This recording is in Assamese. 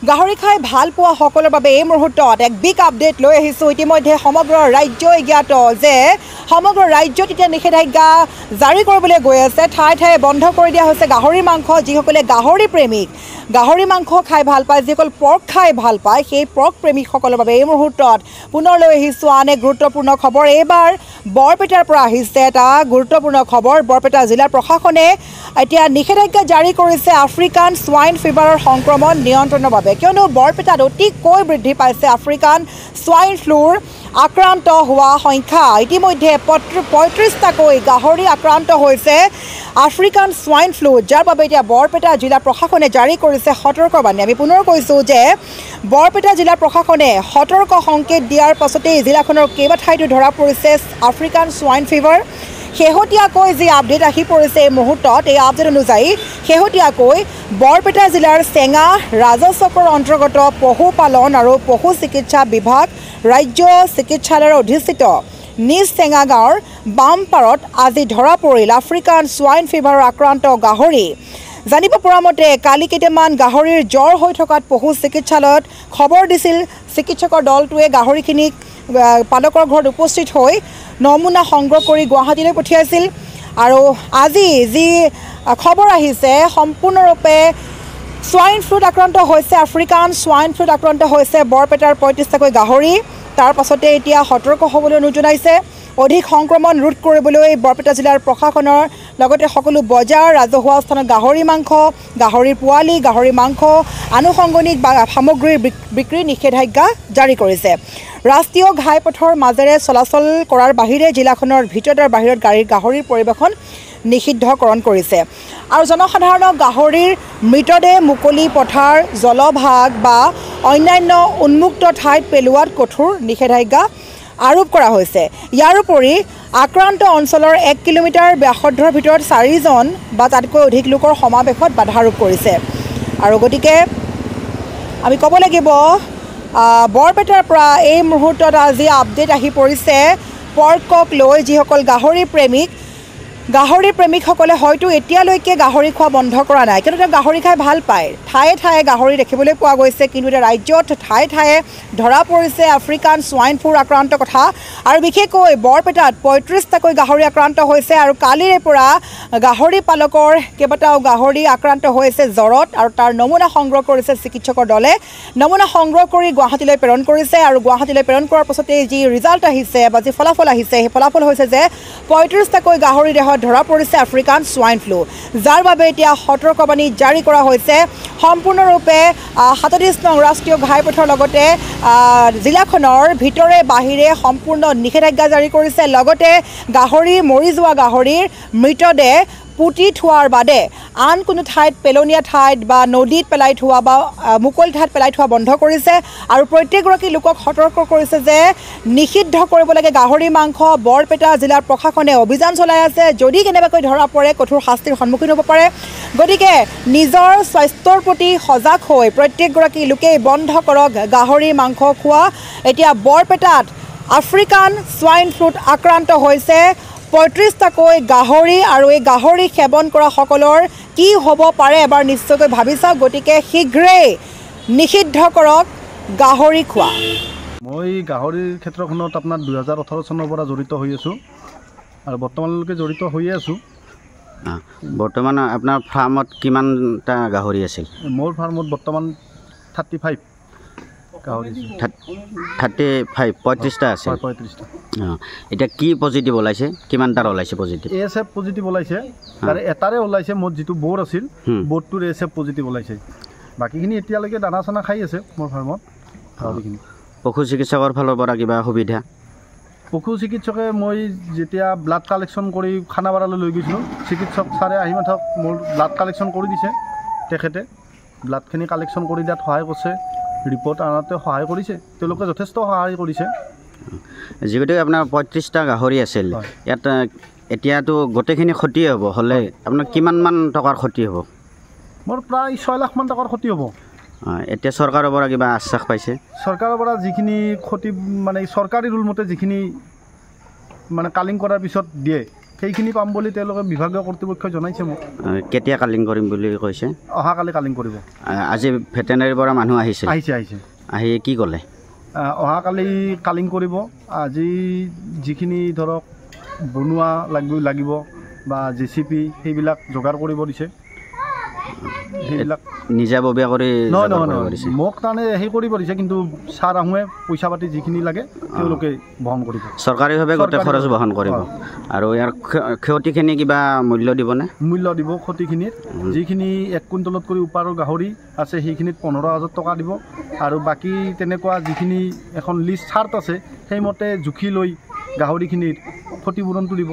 গাহৰি খাই ভাল পোৱা সকলৰ বাবে এই মুহূৰ্তত এক বিগ আপডেট লৈ আহিছোঁ। ইতিমধ্যে সমগ্ৰ ৰাজ্যই জ্ঞাত যে সমগ্ৰ ৰাজ্যত এতিয়া নিষেধাজ্ঞা জাৰি কৰিবলৈ গৈ আছে। ঠায়ে ঠায়ে বন্ধ কৰি দিয়া হৈছে গাহৰি মাংস। যিসকলে গাহৰি প্ৰেমিক, গাহৰি মাংস খাই ভাল পায়, যিসকল পৰ্ক খাই ভাল পায়, সেই পৰ্ক প্ৰেমিকসকলৰ বাবে এই মুহূৰ্তত পুনৰ লৈ আহিছোঁ আন এক গুৰুত্বপূৰ্ণ খবৰ। এইবাৰ বৰপেটাৰ পৰা আহিছে এটা গুৰুত্বপূৰ্ণ খবৰ। বৰপেটা জিলা প্ৰশাসনে এতিয়া নিষেধাজ্ঞা জাৰি কৰিছে আফ্ৰিকান সোৱাইন ফিভাৰৰ সংক্ৰমণ নিয়ন্ত্ৰণৰ বাবে। কিয়নো বৰপেটাত অতিকৈ বৃদ্ধি পাইছে আফ্ৰিকান সোৱাইন ফ্লুৰ আক্ৰান্ত হোৱা সংখ্যা। ইতিমধ্যে ৩৫টাকৈ গাহৰি আক্ৰান্ত হৈছে আফ্ৰিকান সোৱাইন ফ্লু, যাৰ বাবে এতিয়া বৰপেটা জিলা প্ৰশাসনে জাৰি কৰিছে সতৰ্কবাণী। আমি পুনৰ কৈছোঁ যে বৰপেটা জিলা প্ৰশাসনে সতৰ্ক সংকেত দিয়াৰ পাছতেই জিলাখনৰ কেইবাঠাইতো ধৰা পৰিছে আফ্ৰিকান সোৱাইন ফিভাৰ। শেহতীয়াকৈ যি আপডেট আহি পৰিছে এই মুহূৰ্তত, এই আপডেট অনুযায়ী শেহতীয়াকৈ বৰপেটা জিলাৰ চেঙা ৰাজচক্ৰৰ অন্তৰ্গত পশুপালন আৰু পশু চিকিৎসা বিভাগ ৰাজ্য চিকিৎসালয়ৰ অধিষ্ঠিত নিজ চেঙা গাঁৱৰ বামপাৰত আজি ধৰা পৰিল আফ্ৰিকান সোৱাইন ফিভাৰৰ আক্ৰান্ত গাহৰি। জানিব পৰা মতে কালি কেইটামান গাহৰিৰ জ্বৰ হৈ থকাত পশু চিকিৎসালয়ত খবৰ দিছিল চিকিৎসকৰ দলটোৱে। গাহৰিখিনিক পালকৰ ঘৰত উপস্থিত হৈ নমুনা সংগ্ৰহ কৰি গুৱাহাটীলৈ পঠিয়াইছিল। আৰু আজি যি খবৰ আহিছে সম্পূৰ্ণৰূপে সোৱাইন ফ্লুত আক্ৰান্ত হৈছে আফ্ৰিকান সোৱাইন ফ্লুত আক্ৰান্ত হৈছে বৰপেটাৰ ৩৫টাকৈ গাহৰি। তাৰ পাছতে এতিয়া সতৰ্ক হ'বলৈ অনুৰোধ জনাইছে। অধিক সংক্ৰমণ ৰোধ কৰিবলৈ বৰপেটা জিলাৰ প্ৰশাসনৰ লগতে সকলো বজাৰ ৰাজহুৱা স্থানত গাহৰি মাংস, গাহৰিৰ পোৱালি, গাহৰি মাংস আনুষংগিক সামগ্ৰীৰ বিক্ৰী নিষেধাজ্ঞা জাৰি কৰিছে। ৰাষ্ট্ৰীয় ঘাইপথৰ মাজেৰে চলাচল কৰাৰ বাহিৰে জিলাখনৰ ভিতৰত আৰু বাহিৰত গাহৰিৰ পৰিৱেশন নিষিদ্ধকৰণ কৰিছে। আৰু জনসাধাৰণক গাহৰিৰ মৃতদেহ মুকলি পথাৰ, জলভাগ বা অন্যান্য উন্মুক্ত ঠাইত পেলোৱাত কঠোৰ নিষেধাজ্ঞা আৰোপ কৰা হৈছে। ইয়াৰ উপৰি আক্ৰান্ত অঞ্চলৰ ১ কিলোমিটাৰ ব্যাসাৰ্ধৰ ভিতৰত ৪জন বা তাতকৈ অধিক লোকৰ সমাৱেশত বাধা আৰোপ কৰিছে। আৰু গতিকে আমি ক'ব লাগিব বৰপেটাৰ পৰা এই মুহূৰ্তত আজি আপডেট আহি পৰিছে পৰ্কক লৈ। যিসকল গাহৰি প্ৰেমিকসকলে হয়তো এতিয়ালৈকে গাহৰি খোৱা বন্ধ কৰা নাই, কিন্তু তেওঁ গাহৰি খাই ভাল পায়। ঠায়ে ঠায়ে গাহৰি দেখিবলৈ পোৱা গৈছে, কিন্তু এতিয়া ৰাজ্যত ঠায়ে ঠায়ে ধৰা পৰিছে আফ্ৰিকান সোৱাইন ফ্লুৰ আক্ৰান্ত কথা। আৰু বিশেষকৈ বৰপেটাত ৩৫টাকৈ গাহৰি আক্ৰান্ত হৈছে। আৰু কালিৰে পৰা গাহৰি পালকৰ কেইবাটাও গাহৰি আক্ৰান্ত হৈছে জ্বৰত, আৰু তাৰ নমুনা সংগ্ৰহ কৰিছে চিকিৎসকৰ দলে। নমুনা সংগ্ৰহ কৰি গুৱাহাটীলৈ প্ৰেৰণ কৰিছে। আৰু গুৱাহাটীলৈ প্ৰেৰণ কৰাৰ পাছতেই যি ৰিজাল্ট আহিছে বা যি ফলাফল আহিছে, সেই ফলাফল হৈছে যে ৩৫টাকৈ গাহৰি দেহত ধৰা পৰিছে আফ্ৰিকান সোৱাইন ফ্লু, যাৰ বাবে এতিয়া সতৰ্কবাণী জাৰি কৰা হৈছে। সম্পূৰ্ণৰূপে ৩৭ নং ৰাষ্ট্ৰীয় ঘাইপথৰ লগতে জিলাখনৰ ভিতৰে বাহিৰে সম্পূৰ্ণ নিষেধাজ্ঞা জাৰি কৰিছে। লগতে মৰি যোৱা গাহৰিৰ মৃতদেহ পুতি থোৱাৰ বাদে আন কোনো ঠাইত, পেলনীয়া ঠাইত বা নদীত পেলাই থোৱা বা মুকলি ঠাইত পেলাই থোৱা বন্ধ কৰিছে। আৰু প্ৰত্যেকগৰাকী লোকক সতৰ্ক কৰিছে যে নিষিদ্ধ কৰিব লাগে গাহৰি মাংস। বৰপেটা জিলাৰ প্ৰশাসনে অভিযান চলাই আছে। যদি কেনেবাকৈ ধৰা পৰে কঠোৰ শাস্তিৰ সন্মুখীন হ'ব পাৰে। গতিকে নিজৰ স্বাস্থ্যৰ প্ৰতি সজাগ হৈ প্ৰত্যেকগৰাকী লোকেই বন্ধ কৰক গাহৰি মাংস খোৱা। এতিয়া বৰপেটাত আফ্ৰিকান সোৱাইন ফ্লুত আক্ৰান্ত হৈছে ৩৫টাকৈ গাহৰি। আৰু এই গাহৰি সেৱন কৰা সকলৰ কি হ'ব পাৰে এবাৰ নিশ্চয়কৈ ভাবি চাওক। গতিকে শীঘ্ৰেই নিষিদ্ধ কৰক গাহৰি খোৱা। মই গাহৰিৰ ক্ষেত্ৰখনত আপোনাৰ ২০১৮ চনৰ পৰা জড়িত হৈ আছোঁ আৰু বৰ্তমানলৈকে জড়িত হৈয়ে আছোঁ। বৰ্তমান আপোনাৰ ফাৰ্মত কিমানটা গাহৰি আছিল? মোৰ ফাৰ্মত বৰ্তমান 35 গাহৰি। ৩৫টা আছে। ৩৫টা। এতিয়া কি পজিটিভ ওলাইছে? কিমানটাৰ ওলাইছে পজিটিভ? ASF পজিটিভ ওলাইছে। তাৰে এটাৰে ওলাইছে। মোৰ যিটো বোৰ্ড আছিল, বোৰ্ডটোৰ ASF পজিটিভ ওলাইছে। বাকীখিনি এতিয়ালৈকে দানা চানা খাই আছে মোৰ ফাৰ্মত গাহৰিখিনি। পশু চিকিৎসকৰ ফালৰ পৰা কিবা সুবিধা? পশু চিকিৎসকে মই যেতিয়া ব্লাড কালেকশ্যন কৰি খানাপাৰালৈ লৈ গৈছিলোঁ, চিকিৎসক ছাৰে আহি মাথক মোৰ ব্লাড কালেকশ্যন কৰি দিছে। তেখেতে ব্লাডখিনি কালেকশ্যন কৰি দিয়াত সহায় কৰিছে, ৰিপৰ্ট আনাতে সহায় কৰিছে। তেওঁলোকে যথেষ্ট সহায় কৰিছে। যিগতিকে আপোনাৰ ৩৫টা গাহৰি আছিল, ইয়াত এতিয়াতো গোটেইখিনি ক্ষতি হ'ব হ'লে আপোনাৰ কিমানমান টকাৰ ক্ষতি হ'ব? মোৰ প্ৰায় ৬ লাখমান টকাৰ ক্ষতি হ'ব। এতিয়া চৰকাৰৰ পৰা কিবা আশ্বাস পাইছে? চৰকাৰৰ পৰা যিখিনি ক্ষতি মানে চৰকাৰী ৰুল মতে যিখিনি মানে কালিং কৰাৰ পিছত দিয়ে, সেইখিনি পাম বুলি তেওঁলোকে বিভাগীয় কৰ্তৃপক্ষই জনাইছে মোক। কেতিয়া কালিং কৰিম বুলি কৈছে? অহাকালি কালিং কৰিব। আজি ভেটেনাৰীৰ পৰা মানুহ আহিছে? আহিছে। আহি কি ক'লে? অহাকালি কালিং কৰিব। আজি যিখিনি ধৰক বনোৱা লাগিব বা JCP সেইবিলাক যোগাৰ কৰিব দিছে। সেইবিলাক নিজাববীয়া কৰি মোক তাৰমানে সেই কৰিব দিছে, কিন্তু ছাৰ আহোঁৱে পইচা পাতি যিখিনি লাগে তেওঁলোকে বহন কৰিব, চৰকাৰীভাৱে গোটেই খৰচ বহন কৰিব। আৰু ইয়াৰ ক্ষতিখিনি কিবা মূল্য দিবনে? মূল্য দিব ক্ষতিখিনিৰ। যিখিনি 1 কুইণ্টলত কৰি ওপৰৰ গাহৰি আছে সেইখিনিত 15,000 টকা দিব। আৰু বাকী তেনেকুৱা যিখিনি এখন লিষ্ট চাৰ্ট আছে সেইমতে জুখি লৈ গাহৰিখিনিৰ ক্ষতিপূৰণটো দিব।